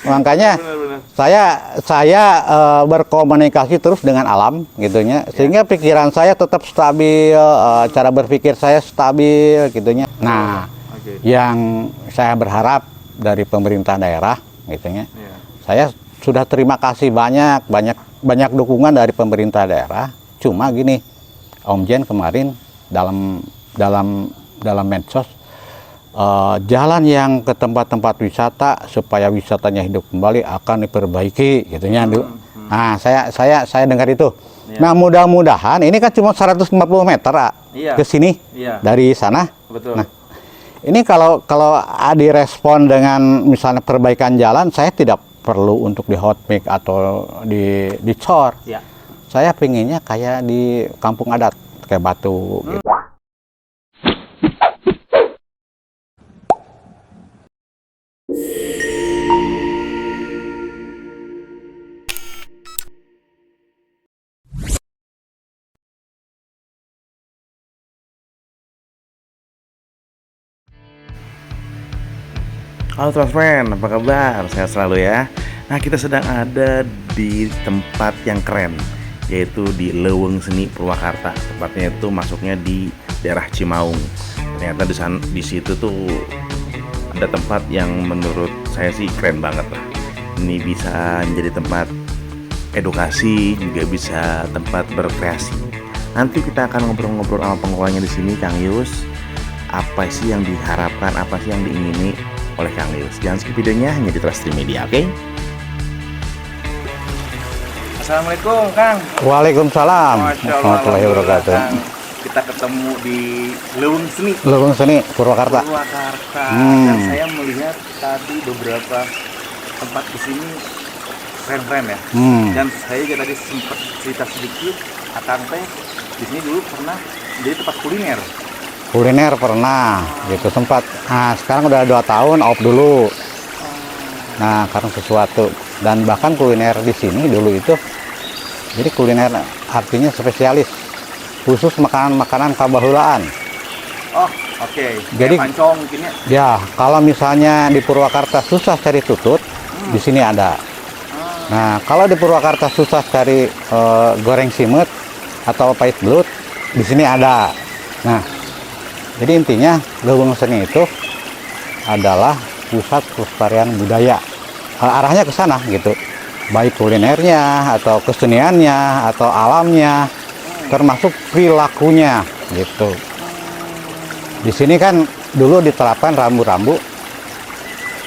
Makanya Benar-benar. saya berkomunikasi terus dengan alam gitunya, sehingga pikiran saya tetap stabil, cara berpikir saya stabil gitunya. Nah, Oke. yang saya berharap dari pemerintah daerah gitunya, Iya. saya sudah terima kasih banyak dukungan dari pemerintah daerah. Cuma gini, Om Jen kemarin dalam medsos, jalan yang ke tempat-tempat wisata supaya wisatanya hidup kembali akan diperbaiki gitunya. Nah, saya dengar itu. Iya. Nah, mudah-mudahan ini kan cuma 150 meter Iya. ke sini Iya. dari sana. Betul. Nah, ini kalau direspon dengan misalnya perbaikan jalan, saya tidak perlu untuk di hot mix atau dicor. Ya. Saya pinginnya kayak di kampung adat, kayak Batu gitu. Halo Transmen, apa kabar? Sehat selalu ya. Nah, kita sedang ada di tempat yang keren, yaitu di Leuweung Seni Purwakarta. Tempatnya itu masuknya di daerah Cimaung. Ternyata di situ tuh ada tempat yang menurut saya sih keren banget lah. Ini bisa menjadi tempat edukasi, juga bisa tempat berkreasi. Nanti kita akan ngobrol-ngobrol sama pengelolanya di sini, Kang Yus. Apa sih yang diharapkan, apa sih yang diingini oleh Kang Yus? Jangan skip videonya hanya di Truststream Media, oke? Assalamualaikum, Kang. Waalaikumsalam Masya Allah, warahmatullahi wabarakatuh. Kang. Kita ketemu di Leuweung Seni Leuweung Seni Purwakarta. Purwakarta. Hmm. Dan saya melihat tadi beberapa tempat di sini keren-keren ya. Dan saya juga tadi sempat cerita sedikit, Akang teh di sini dulu pernah jadi tempat kuliner. Kuliner pernah gitu sempat. Nah, sekarang udah 2 tahun off dulu. Nah, karena sesuatu, dan bahkan kuliner di sini dulu itu jadi kuliner artinya spesialis, khusus makanan-makanan kabahulaan. Oh, oke. Jadi- Kayak pancong mungkin ya. Ya, kalau misalnya di Purwakarta susah cari tutut, di sini ada. Nah, kalau di Purwakarta susah cari goreng simut atau pait belut, di sini ada. Nah, jadi intinya Leuweung Seni itu adalah pusat pelestarian budaya. Arahnya ke sana gitu. Baik kulinernya atau keseniannya atau alamnya, termasuk perilakunya gitu. Di sini kan dulu diterapkan rambu-rambu.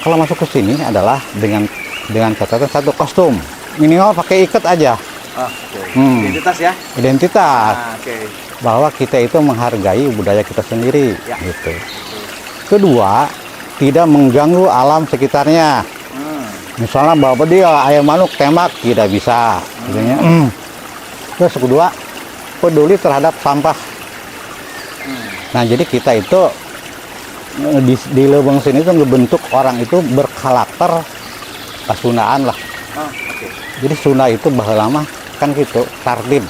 Kalau masuk ke sini adalah dengan catatan satu kostum. Minimal pakai ikat aja. Oh, oke. Identitas ya. Identitas. Oke. Bahwa kita itu menghargai budaya kita sendiri Ya. gitu. Kedua, tidak mengganggu alam sekitarnya. Misalnya bawa dia ayam manuk tembak tidak bisa gitunya. Terus kedua, peduli terhadap sampah. Nah, jadi kita itu di Leuweung Seni itu ngebentuk orang itu berkarakter Sundaan lah. Oh, oke. Jadi Sunda itu baheula mah kan gitu, tartib.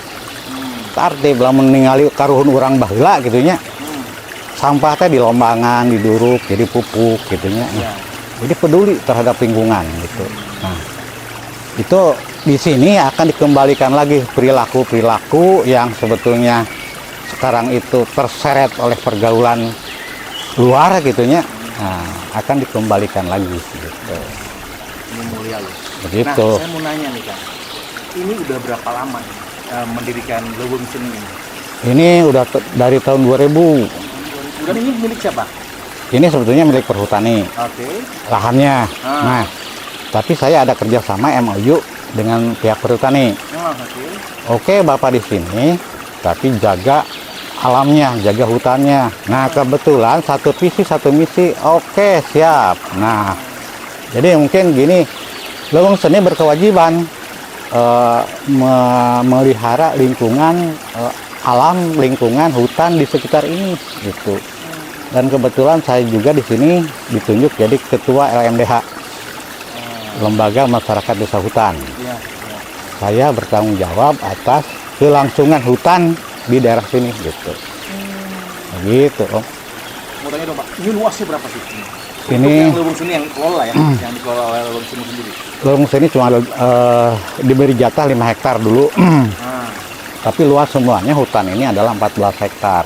Tartib lah meninggali karuhun urang baheula gitunya. Sampah teh di lombangan, diduruk, jadi pupuk gitunya. Ya. Jadi peduli terhadap lingkungan gitu. Nah, itu di sini akan dikembalikan lagi perilaku-perilaku yang sebetulnya sekarang itu terseret oleh pergaulan luar gitunya. Nah, akan dikembalikan lagi gitu. Ini mulia loh. Begitu. Nah, saya mau nanya nih, Kang. Ini udah berapa lama mendirikan Leuweung Seni ini? Ini udah dari tahun 2000. Dan ini milik siapa? Ini sebetulnya milik perhutani Oke. lahannya. Nah, tapi saya ada kerjasama MOU dengan pihak perhutani. Oh, oke. Oke, Bapak di sini, tapi jaga alamnya, jaga hutannya. Nah, kebetulan satu visi satu misi. Oke, siap. Nah, jadi mungkin gini, Leuweung Seni berkewajiban memelihara lingkungan alam, lingkungan hutan di sekitar ini gitu. Dan kebetulan saya juga di sini ditunjuk jadi ketua LMDH, Lembaga Masyarakat Desa Hutan. Iya. Saya bertanggung jawab atas kelangsungan hutan di daerah sini gitu. Begitu, Om. Mau tanya dong, Pak. Ini luasnya berapa sih? Ini yang Leuweung Seni yang kelola ya, yang dikelola oleh Leuweung Seni sendiri. Leuweung Seni cuma diberi jatah 5 hektar dulu. Nah, Tapi luas semuanya hutan ini adalah 14 hektar.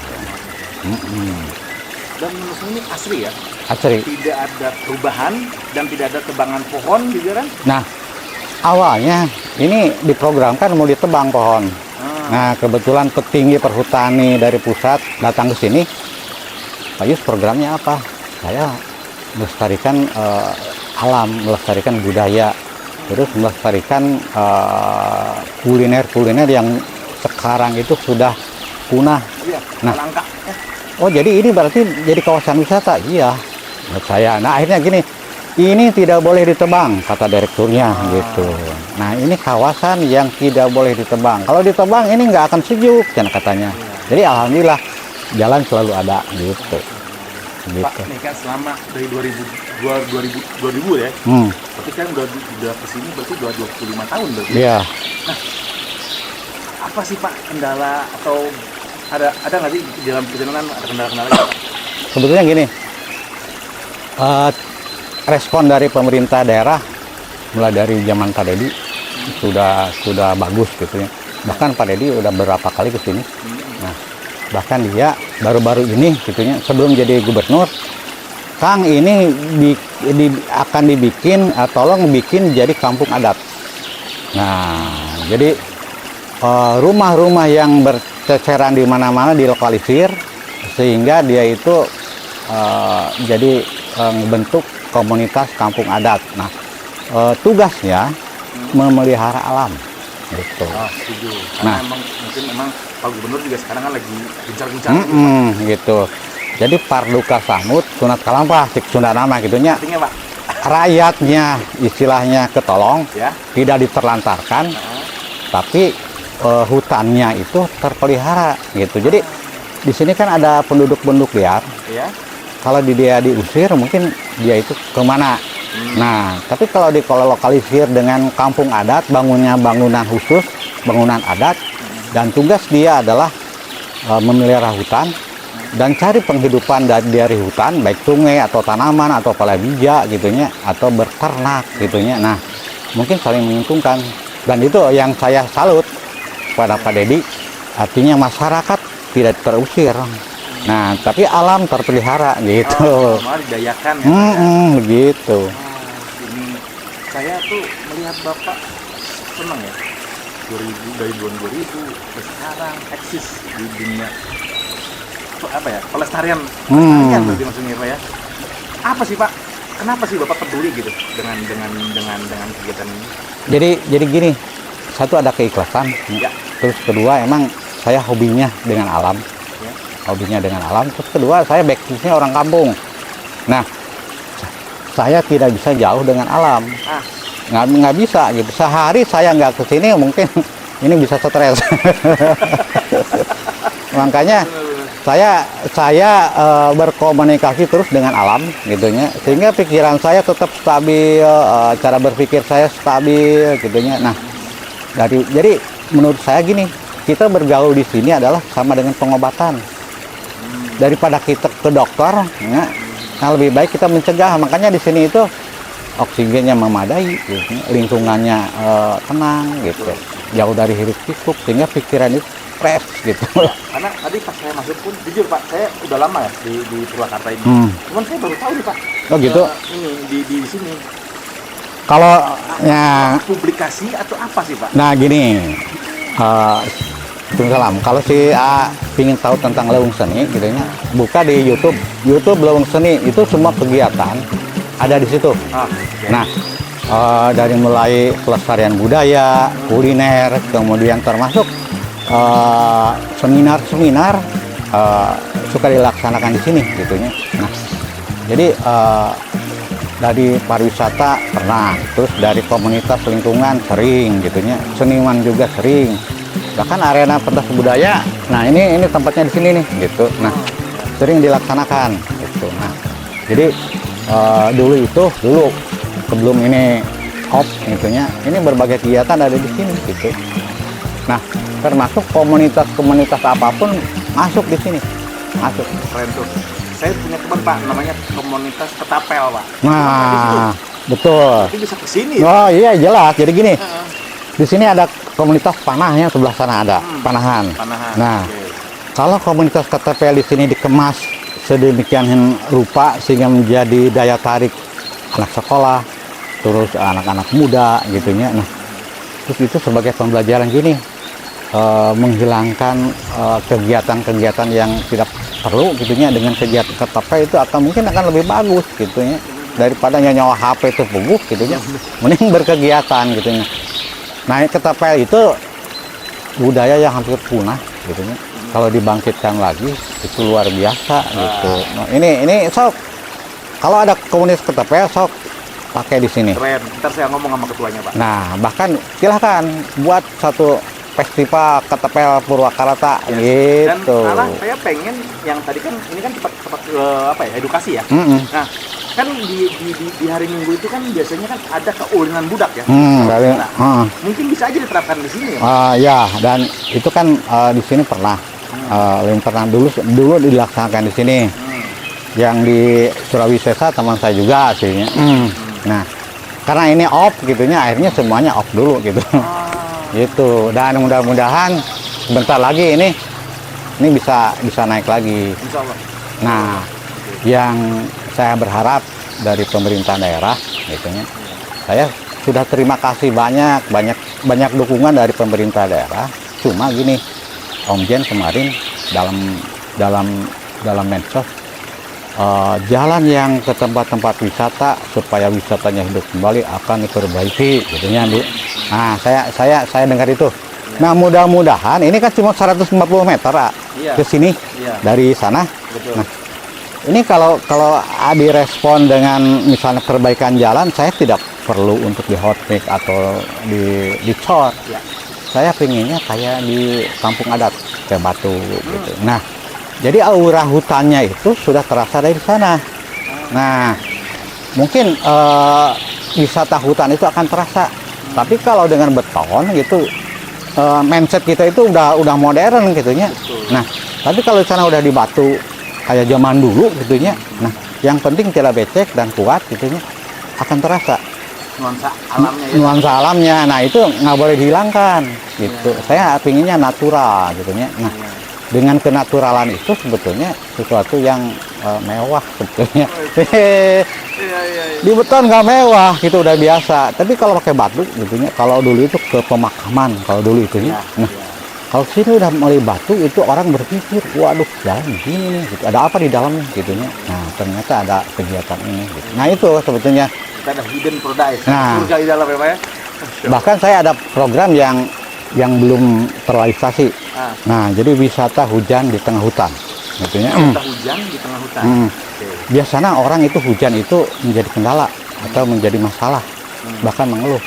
dan Leuweung Seni ini asri ya, Asri. tidak ada perubahan dan tidak ada tebangan pohon gitu kan? Nah, awalnya ini diprogramkan mau ditebang pohon. Nah, kebetulan petinggi perhutani dari pusat datang ke sini. Pak Yus, programnya apa? Saya melestarikan alam, melestarikan budaya, terus melestarikan kuliner-kuliner yang sekarang itu sudah punah. Iya, Nah. langka. Oh, jadi ini berarti jadi kawasan wisata? Iya, menurut saya. Nah, akhirnya gini, ini tidak boleh ditebang, kata direkturnya gitu. Nah, ini kawasan yang tidak boleh ditebang. Kalau ditebang ini nggak akan sejuk, katanya. Jadi alhamdulillah jalan selalu ada gitu. Pak, ini kan selama dari 2000 ya, tapi kan udah kesini berarti udah 25 tahun berarti. Iya. Apa sih Pak kendala atau ada nggak sih di dalam perjalanan ada kendala-kendala gitu, Pak? Sebetulnya gini, respon dari pemerintah daerah mulai dari zaman Pak Dedi sudah bagus gitu ya. Bahkan Pak Dedi udah beberapa kali ke sini. Nah, bahkan dia baru-baru ini gitunya sebelum jadi gubernur, Kang ini akan dibikin, tolong bikin jadi kampung adat. Nah, jadi rumah-rumah yang berceceran di mana-mana dilokalisir sehingga dia itu jadi membentuk komunitas kampung adat. Nah, tugasnya memelihara alam gitu. Setuju. Karena memang Pak Gubernur juga sekarang kan lagi gencar-gencar gitu. Jadi parduka samut sunat kalampah cik Sunda nama gitunya. artinya Pak. Rakyatnya istilahnya ketolong, Ya. tidak diterlantarkan, tapi hutannya itu terpelihara gitu. Jadi di sini kan ada penduduk-penduduk liar. Ya. Kalau dia diusir mungkin dia itu kemana. Nah, tapi kalau dikolokalisir dengan kampung adat, bangunnya bangunan khusus, bangunan adat, dan tugas dia adalah memelihara hutan dan cari penghidupan dari hutan, baik sungai atau tanaman atau palawija gitunya, atau berternak gitunya. Nah, mungkin saling menguntungkan. Dan itu yang saya salut pada Pak Dedi, artinya masyarakat tidak terusir. Nah, tapi alam terpelihara gitu. Malah didayakan ya. Begitu. Ini saya tuh melihat Bapak senang ya. Dari 2000 ke sekarang eksis di dunia apa ya? Pelestarian. Pelestarian berarti maksudnya Pak ya. Apa sih Pak? Kenapa sih Bapak peduli gitu dengan kegiatan ini? Jadi gini, satu ada keikhlasan. Ya. Terus kedua emang saya hobinya dengan alam. Terus kedua saya basicnya orang kampung. Nah, saya tidak bisa jauh dengan alam. Nggak bisa gitu. Sehari saya nggak kesini mungkin ini bisa stres. Makanya saya berkomunikasi terus dengan alam gitunya, sehingga pikiran saya tetap stabil, cara berpikir saya stabil gitunya. Nah, jadi menurut saya gini, kita bergaul di sini adalah sama dengan pengobatan. Daripada kita ke dokter, ya, nah lebih baik kita mencegah. Makanya di sini itu oksigennya memadai, gitu, lingkungannya tenang, gitu, jauh dari hiruk pikuk, sehingga pikiran itu fresh, gitu. Ya, karena tadi pas saya masuk pun, jujur Pak, saya udah lama ya di Purwakarta ini. Cuman saya baru tahu nih Pak. Oh gitu. Ini di sini. Kalau ya, Publikasi atau apa sih Pak? nah gini. Salam. Kalau si ingin tahu tentang Leuweung Seni, gitu ya, buka di YouTube Leuweung Seni, itu semua kegiatan ada di situ. Nah, dari mulai pelestarian budaya, kuliner, kemudian termasuk seminar-seminar suka dilaksanakan di sini, gitunya. Nah, jadi dari pariwisata pernah, terus dari komunitas lingkungan sering, gitunya, seniman juga sering. Bahkan arena pentas budaya, nah ini tempatnya di sini nih, gitu. Nah, sering dilaksanakan, gitu. Nah, jadi dulu sebelum ini off, gitunya, ini berbagai kegiatan ada di sini, gitu. Nah, termasuk komunitas apapun masuk di sini, masuk. Keren tuh. saya punya teman Pak, namanya komunitas Ketapel Pak. Nah, betul. Tapi bisa kesini. Oh iya jelas. Jadi gini, di sini ada komunitas panahnya, sebelah sana ada panahan. Panahan. Nah, Oke. kalau komunitas KTPL di sini dikemas sedemikian rupa sehingga menjadi daya tarik anak sekolah, terus anak-anak muda gitunya. Nah, terus itu sebagai pembelajaran gini, menghilangkan kegiatan-kegiatan yang tidak perlu gitunya, dengan kegiatan KTP itu mungkin akan lebih bagus gitunya daripada nyawa HP itu puguh gitunya. Mending berkegiatan gitunya. Nah, KTP itu budaya yang hampir punah gitunya. Kalau dibangkitkan lagi itu luar biasa gitu. Nah, ini sok kalau ada komunitas KTP sok pakai di sini. Keren. Ntar saya ngomong sama ketuanya Pak. Nah, bahkan silahkan buat satu festival KTP Purwakarta Dan gitu. malah saya pengen yang tadi kan ini kan tempat apa ya, edukasi ya. Nah, kan di hari Minggu itu kan biasanya kan ada keulingan budak ya. Nah, mungkin bisa aja diterapkan di sini ya. Ya, dan itu kan di sini pernah dulu dilaksanakan di sini. Yang di Surawisesa teman saya juga aslinya. Nah, karena ini off gitunya, akhirnya semuanya off dulu gitu. Gitu. Dan mudah-mudahan sebentar lagi ini bisa naik lagi. Insya Allah. Nah, yang saya berharap dari pemerintah daerah gitunya, saya sudah terima kasih banyak dukungan dari pemerintah daerah. Cuma gini, Om Jen kemarin dalam medsos, jalan yang ke tempat-tempat wisata supaya wisatanya hidup kembali akan diperbaiki gitunya Bu. Nah, saya dengar itu. Nah, mudah-mudahan ini kan cuma 150 meter ke sini dari sana. Betul. Nah, ini kalau direspon dengan misalnya perbaikan jalan, saya tidak perlu untuk di hot mix atau dicor. Saya pinginnya kayak di kampung adat kayak Batu gitu. Nah, jadi aura hutannya itu sudah terasa dari sana. Nah, mungkin wisata hutan itu akan terasa. Tapi kalau dengan beton gitu, mindset kita itu udah modern gitunya. Nah, tapi kalau di sana udah di batu kayak zaman dulu gitunya. Nah, yang penting tidak becek dan kuat gitunya, akan terasa Nuansa alamnya ya. nuansa alamnya. Nah, itu nggak boleh dihilangkan gitu. Saya pinginnya natural gitunya. Nah, dengan kenaturalan itu sebetulnya sesuatu yang mewah sebetulnya. Di beton nggak mewah gitu, udah biasa. Tapi kalau pakai batu gitunya, kalau dulu itu ke pemakaman, kalau dulu itunya. Nah, kalau sini udah mulai batu itu orang berpikir, waduh jalan begini nih, gitu. Ada apa di dalamnya gitunya. Nah, ternyata ada kegiatan ini gitu. Nah, itu sebetulnya Kita ada hidden paradise. Nah. Surga di dalam ya Pak ya. bahkan saya ada program yang belum terrealisasi. Nah, jadi wisata hujan di tengah hutan gitunya. Kita hujan di tengah hutan. Oke. Biasanya orang itu hujan itu menjadi kendala atau menjadi masalah, bahkan mengeluh.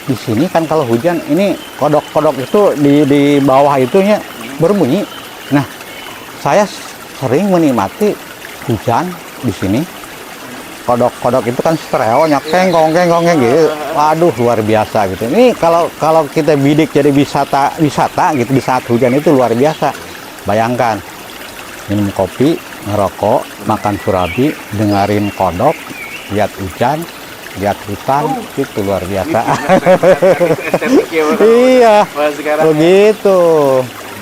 Di sini kan kalau hujan ini kodok-kodok itu di bawah itunya berbunyi. Nah, saya sering menikmati hujan di sini. Kodok-kodok itu kan stereo nyakeng gongeng gitu. Waduh, luar biasa gitu. Ini kalau kita bidik jadi wisata gitu di saat hujan itu luar biasa. Bayangkan minum kopi, ngerokok, makan surabi, dengerin kodok, lihat hujan, lihat hutan, itu luar biasa. Iya, begitu.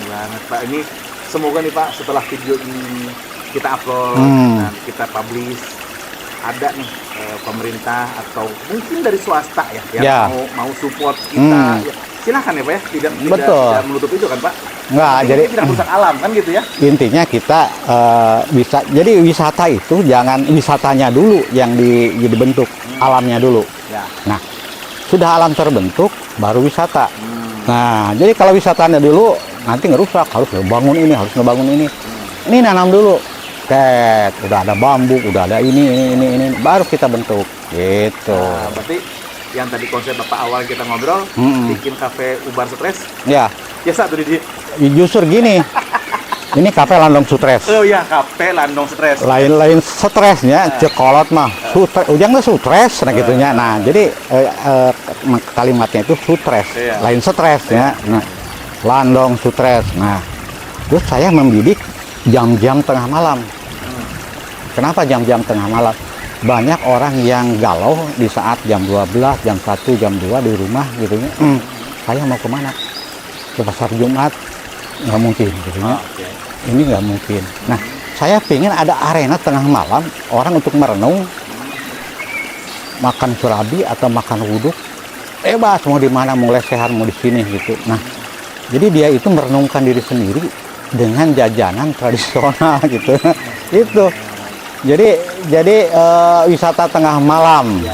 Banget Pak. Ini semoga nih Pak setelah video ini kita upload dan kita publish, ada nih pemerintah atau mungkin dari swasta yang mau support kita. Ya, silahkan ya Pak ya, tidak menutup itu kan Pak. Enggak, jadi tidak merusak alam kan gitu ya. Intinya kita bisa, jadi wisata itu jangan wisatanya dulu yang dibentuk, alamnya dulu. Nah, sudah alam terbentuk baru wisata. Nah, jadi kalau wisatanya dulu nanti ngerusak, harus ngebangun ini, harus ngebangun ini. Ini nanam dulu. Udah ada bambu, udah ada ini, baru kita bentuk gitu. Nah, berarti yang tadi konsep Bapak awal kita ngobrol, bikin kafe ubar stres. Ya. Biasa tuh di Justru gini. Ini kafe Landong Stres. Oh ya, kafe Landong Stres. Lain stresnya, cekolot mah. Ujangnya stres, nah gitunya. Nah, jadi kalimatnya itu stres, lain stresnya. Nah, Landong Stres. Nah, terus saya membidik jam-jam tengah malam. Kenapa jam-jam tengah malam? Banyak orang yang galau di saat jam 12, jam 1, jam 2 di rumah gitu ya. Saya mau kemana? Ke pasar Jumat? Nggak mungkin gitu ya. Ini nggak mungkin. Nah, saya ingin ada arena tengah malam orang untuk merenung, makan surabi atau makan wuduk, bebas mau di mana, mau lesehan, mau di sini gitu. Nah, jadi dia itu merenungkan diri sendiri dengan jajanan tradisional gitu. Itu. Jadi wisata tengah malam.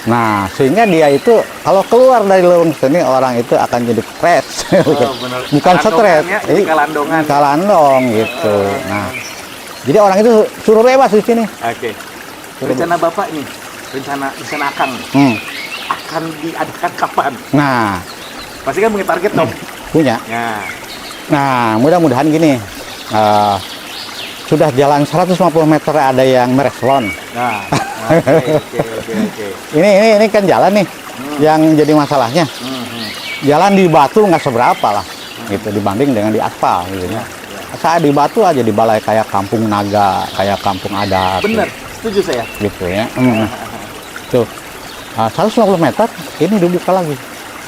Nah, sehingga dia itu kalau keluar dari Leuweung Seni, orang itu akan jadi fresh. Bukan stres. Kalandong gitu. Nah, jadi orang itu suruh bebas di sini. Oke. Rencana Bapak nih, rencana Akang akan diadakan kapan? Nah, pasti kan punya target dong. Punya. Ya. Nah, mudah-mudahan gini. Sudah jalan 150 meter ada yang merespon. Nah, oke. Ini kan jalan nih. Yang jadi masalahnya. Jalan di batu nggak seberapa lah. Gitu dibanding dengan di aspal gitu ya. Saya di batu aja, di balai kayak kampung naga, kayak kampung adat. Bener, setuju saya. Gitu ya. Tuh. 150 meter ini dibuka lagi.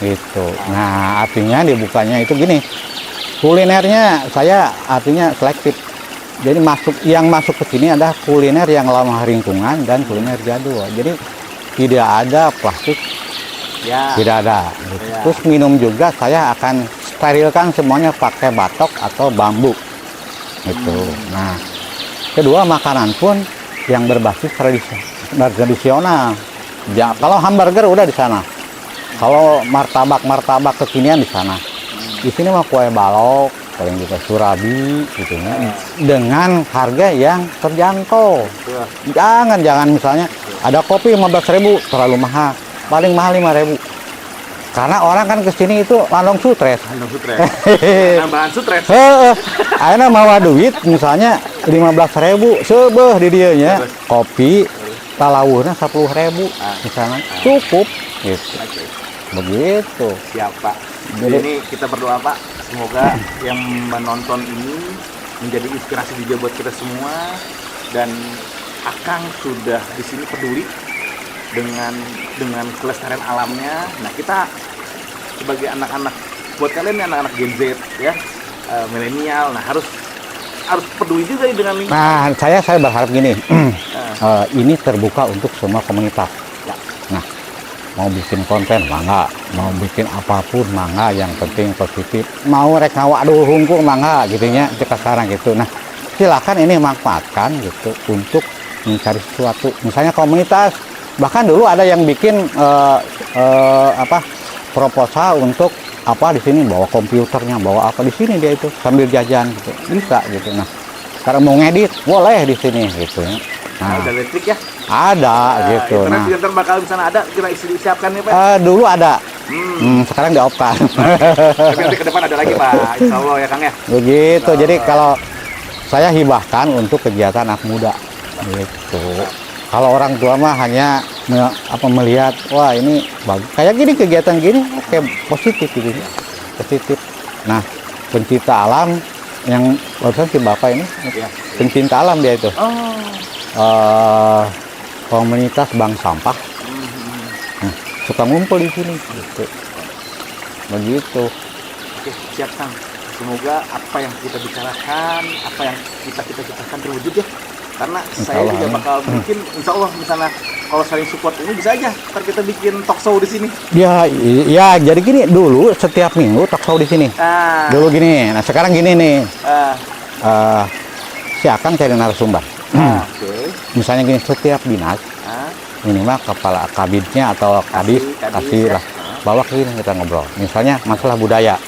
Gitu. Nah, artinya dibukanya itu gini. Kulinernya saya artinya selektif. Jadi yang masuk ke sini adalah kuliner yang ramah lingkungan dan kuliner jadul. Jadi tidak ada plastik. Ya. Tidak ada. Gitu. Ya. Terus minum juga saya akan sterilkan semuanya pakai batok atau bambu. Gitu. Nah, kedua makanan pun yang berbasis tradisional. Ya, kalau hamburger udah di sana. Kalau martabak kekinian di sana. Di sini mah kue balok, paling juga surabi gitu ya. Dengan harga yang terjangkau. Jangan misalnya ada kopi 15.000 terlalu mahal. Paling mahal 5.000. Karena orang kan kesini itu landong sutres. Tambahan sutres. Ayeuna mawa duit misalnya 15.000 sebeh di dieu nya. Kopi talawuhna 10.000 misalnya. Cukup gitu. Begitu. Siap, Pak. Jadi ini kita berdoa, Pak, semoga yang menonton ini menjadi inspirasi juga buat kita semua, dan Akang sudah di sini peduli dengan kelestarian alamnya. Nah, kita sebagai anak-anak, buat kalian nih anak-anak Gen Z ya, milenial, nah harus peduli juga nih dengan lingkungan. Nah, saya berharap gini. Ini terbuka untuk semua komunitas. Ya. Nah, mau bikin konten mangga, mau bikin apapun mangga, yang penting positif. Mau rek ngawaduh hungkul mangga gitu nya, kita sekarang gitu. Nah, silakan ini manfaatkan gitu untuk mencari sesuatu. Misalnya komunitas, bahkan dulu ada yang bikin proposal untuk apa di sini, bawa komputernya, bawa apa di sini, dia itu sambil jajan gitu. Bisa gitu. Nah, sekarang mau ngedit boleh di sini gitu ya. Nah, ada listrik ya? Ada gitu. Internet juga bakal di sana ada, kita siapkan ya, Pak. Dulu ada. Sekarang diopkan. Tapi nanti ke depan ada lagi, Pak. Insya Allah ya, Kang ya. Begitu. Jadi kalau saya hibahkan untuk kegiatan anak muda. Gitu. Kalau orang tua mah hanya melihat, wah ini bagus. Kayak gini kegiatan gini, oke, positif gitu. Positif. Nah, pencinta alam yang barusan si Bapak ini, ya, pencinta alam dia itu. Komunitas bank sampah. Nah, suka ngumpul di sini gitu. Begitu. Oke, siap, Kang. Semoga apa yang kita bicarakan, apa yang kita ciptakan terwujud ya. Karena saya juga bakal bikin, insya Allah misalnya kalau saling support ini bisa aja ntar kita bikin talk show di sini. Ya, jadi gini, dulu setiap minggu talk show di sini. Dulu gini. Nah, sekarang gini nih. Si Akang cari narasumber. Misalnya gini, setiap dinas minimal kepala kabinetnya atau kadis kasih lah, bawa ke sini kita ngobrol. Misalnya masalah budaya,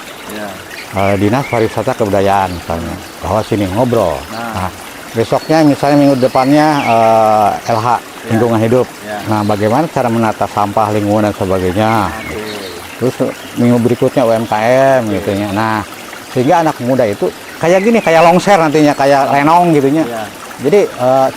dinas pariwisata kebudayaan misalnya, bawa sini ngobrol. Nah, besoknya misalnya minggu depannya LH lingkungan hidup. Nah, bagaimana cara menata sampah lingkungan dan sebagainya. Terus minggu berikutnya UMKM gitu ya. Nah, sehingga anak muda itu kayak gini, kayak longser nantinya, kayak renong gitunya. Jadi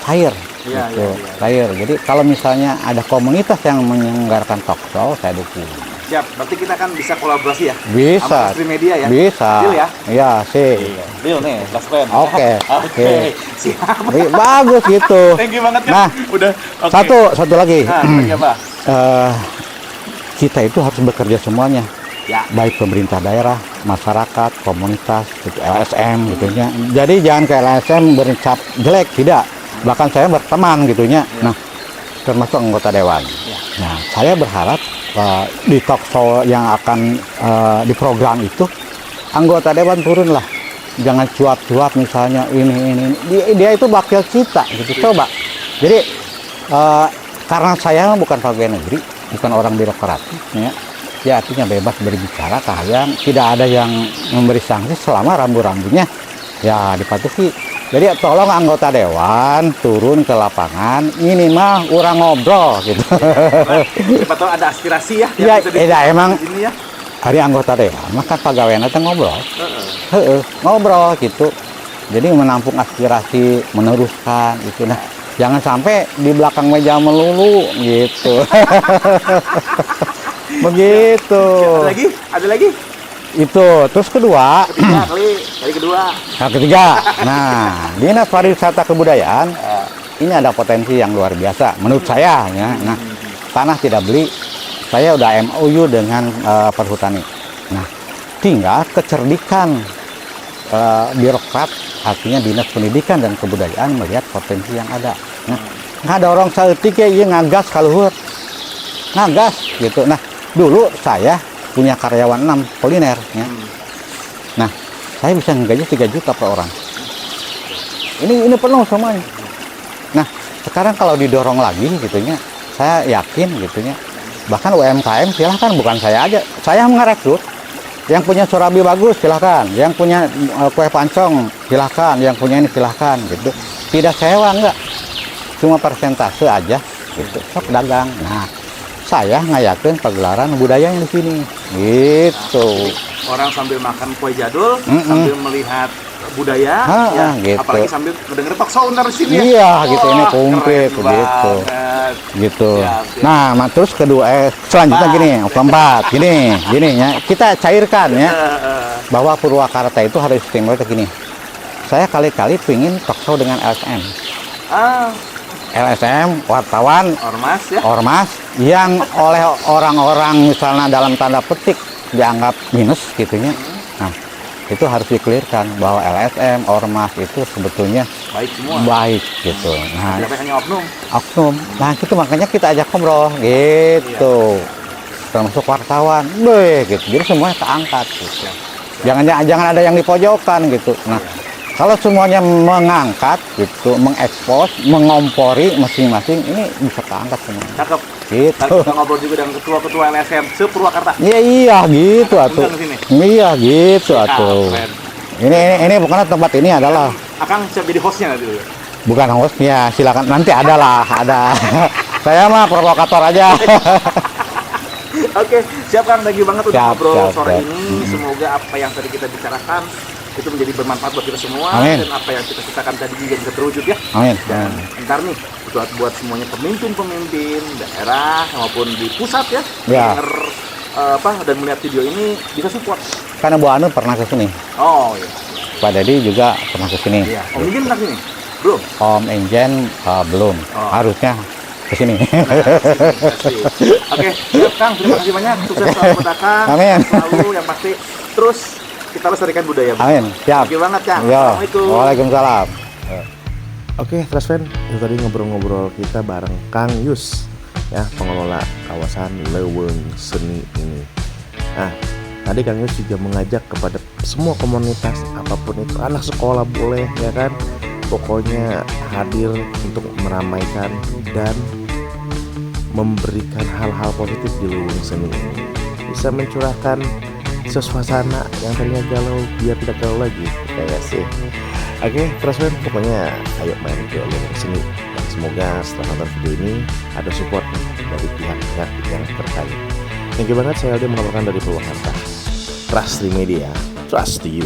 cair, gitu. Cair. Jadi kalau misalnya ada komunitas yang menyelenggarakan talk show, saya dukung. Siap, berarti kita kan bisa kolaborasi ya? Bisa. Sama Trust Media ya? Bisa. Deal ya? Iya sih. Deal nih, Trust Friend. Oke. Oke. Siap. Bagus gitu. Thank you banget kan. Nah, Udah. Oke. satu lagi. Nah, lagi apa? Kita itu harus bekerja semuanya. Ya. Baik pemerintah daerah, masyarakat, komunitas, gitu, LSM gitunya. Jadi jangan ke LSM bercap jelek, tidak. Bahkan saya berteman gitunya. Nah, termasuk anggota dewan. Nah, saya berharap di talk show yang akan di program itu anggota dewan turunlah. Jangan cuap-cuap misalnya ini. Dia itu wakil kita gitu. Coba. Jadi karena saya bukan pegawai negeri, bukan orang birokratis ya artinya bebas berbicara kahayang, tidak ada yang memberi sanksi selama rambu-rambunya ya dipatuhi. Jadi tolong anggota dewan turun ke lapangan, minimal orang ngobrol gitu. Siapa tahu ada aspirasi ya. Ya, emang di sini ya. hari anggota dewan, maka pegawai nanti ngobrol. Ngobrol gitu. Jadi menampung aspirasi, meneruskan gitu. Nah, jangan sampai di belakang meja melulu gitu. Begitu. Ada lagi? Itu terus kedua. Kali kedua. Nah, Dinas Pariwisata Kebudayaan ini ada potensi yang luar biasa menurut saya ya. Nah, tanah tidak beli, saya udah MOU dengan Perhutani. Nah, tinggal kecerdikan birokrat, artinya Dinas Pendidikan dan Kebudayaan melihat potensi yang ada. Nah, nggak ada orang saeutik ya ngagas kaluhur. Ngagas gitu. Nah, dulu saya punya karyawan 6 kuliner ya. Nah, saya bisa menggaji 3 juta per orang. Ini penuh semuanya. Nah, sekarang kalau didorong lagi gitunya, saya yakin gitunya. Bahkan UMKM silahkan, bukan saya aja. Saya merekrut. Yang punya surabi bagus silahkan, yang punya kue pancong silahkan, yang punya ini silahkan gitu. Tidak sewa enggak. Cuma persentase aja gitu. Sok dagang. Nah, saya ngayakin pagelaran budaya yang di sini gitu. Orang sambil makan kue jadul, sambil melihat budaya, ya, gitu. apalagi sambil mendengar talk show ntar di sini ya. Iya, gitu ini komplit gitu. Gitu. Ya. Nah, terus kedua selanjutnya gini, keempat, gini ya. Kita cairkan ya bahwa Purwakarta itu harus istimewa gini. Saya kali-kali pingin talk show dengan LSM. LSM, wartawan, ormas yang oleh orang-orang misalnya dalam tanda petik dianggap minus gitunya. Nah, itu harus dikelirkan bahwa LSM, ormas itu sebetulnya baik semua. Baik gitu. Nah, hanya oknum. Nah, itu makanya kita ajak ngobrol gitu. Termasuk wartawan, gitu. Jadi semuanya keangkat gitu. Jangan ada yang di pojokan gitu. Nah, kalau semuanya mengangkat gitu, mengekspos, mengompori masing-masing, ini bisa keangkat semua. Cakep. Gitu. Kita ngobrol juga dengan ketua-ketua LSM se-Purwakarta. Iya gitu atuh. Iya gitu atuh. Ini bukan tempat ini adalah. Akang siap jadi hostnya nanti dulu. Bukan hostnya, silakan nanti ada. Saya mah provokator aja. Oke, siap Kang, thank you banget udah ngobrol sore ini. Hmm. Semoga apa yang tadi kita bicarakan itu menjadi bermanfaat buat kita semua. Amin. Dan apa yang kita citakan tadi juga bisa terwujud ya. Amin. Dan ntar nih buat semuanya pemimpin daerah maupun di pusat ya. Dengar dan melihat video ini bisa support. Karena Bu Anu pernah ke sini. Oh iya. Pak Dedi juga pernah ke sini. Iya. Om Injen pernah ke sini? Belum. Om Injen belum. Harusnya ke sini. Oke, siap Kang, terima kasih banyak. Sukses selalu buat Akang. Amin. Selalu yang pasti terus kita lestarikan budaya. Amin. Siap. Terima kasih banget Kang. Yo. Assalamualaikum. Waalaikumsalam. Oke, Trust Friend, itu tadi ngobrol-ngobrol kita bareng Kang Yus, ya, pengelola kawasan Leuweung Seni ini. Nah, tadi Kang Yus juga mengajak kepada semua komunitas, apapun itu, anak sekolah boleh, ya kan, pokoknya hadir untuk meramaikan dan memberikan hal-hal positif di Leuweung Seni ini. Bisa mencurahkan suasana yang tadinya galau biar tidak galau lagi, kayak sih. Oke, Trust Friend, pokoknya ayo main ke Leuweung Seni. Dan semoga setelah nonton video ini ada support dari pihak-pihak yang terkait. Thank you banget, saya Aldi melaporkan dari Purwakarta. Trust Media, trust you.